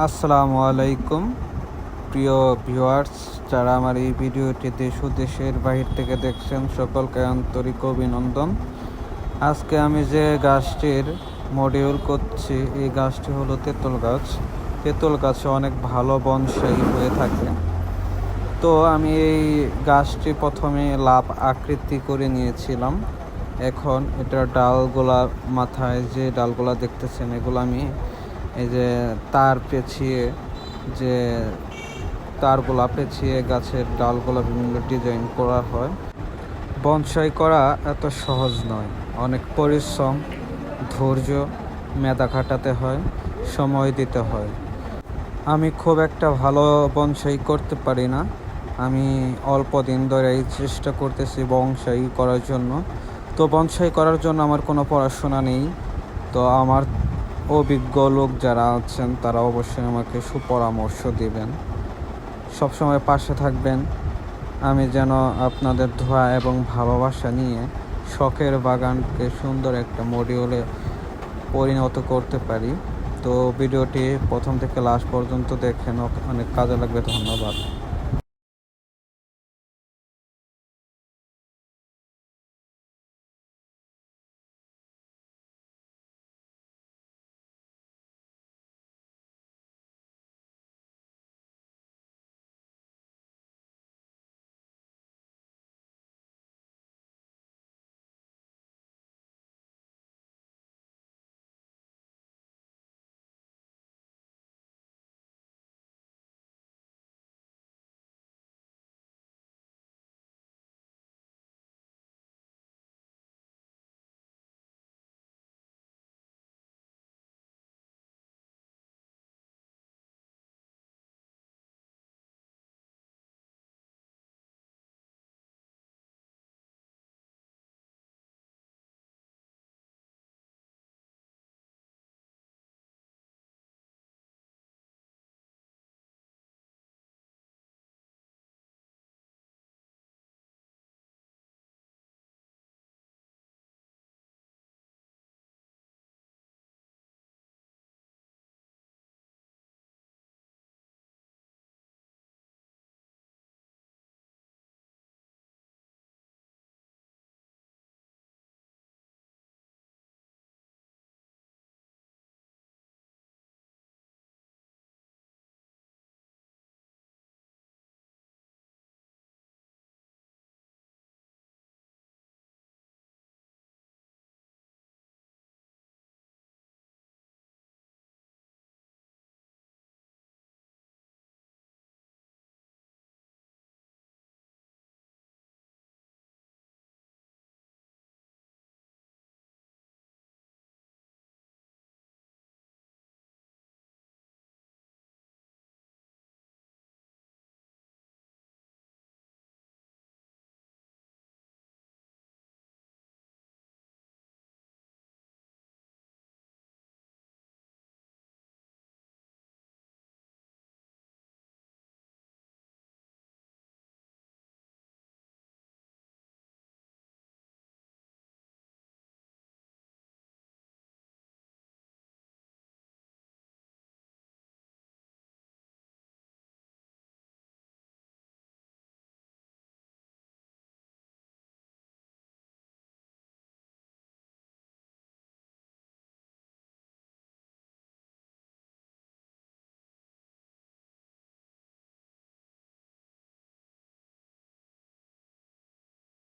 আসসালামু আলাইকুম প্রিয় ভিউয়ার্স, যারা আমার এই ভিডিওটি দেশ ও দেশের বাহির থেকে দেখছেন সকলকে আন্তরিক অভিনন্দন। আজকে আমি যে গাছটির মডিউল করছি, এই গাছটি হলো তেঁতুল গাছ। তেঁতুল গাছে অনেক ভালো বনসাই হয়ে থাকে। তো আমি এই গাছটি প্রথমে লাভ আকৃতি করে নিয়েছিলাম। এখন এটার ডালগুলা, মাথায় যে ডালগুলা দেখতেছেন, এগুলো আমি এই যে তারগুলা পেঁচিয়ে গাছের ডালগুলা বিভিন্ন ডিজাইন করা হয়। বনসাই করা এত সহজ নয়, অনেক পরিশ্রম, ধৈর্য, মেধা খাটাতে হয়, সময় দিতে হয়। আমি খুব একটা ভালো বনসাই করতে পারি না। আমি অল্প দিন ধরেই চেষ্টা করতেছি বনসাই করার জন্য। তো বনসাই করার জন্য আমার কোনো পড়াশোনা নেই। তো আমার অভিজ্ঞ লোক যারা আছেন তারা অবশ্যই আমাকে সুপরামর্শ দিবেন, সবসময় পাশে থাকবেন। আমি যেন আপনাদের দোয়া এবং ভালোবাসা নিয়ে শখের বাগানকে সুন্দর একটা মডিউলে পরিণত করতে পারি। তো ভিডিওটি প্রথম থেকে লাস্ট পর্যন্ত দেখেন, অনেক কাজে লাগবে। ধন্যবাদ।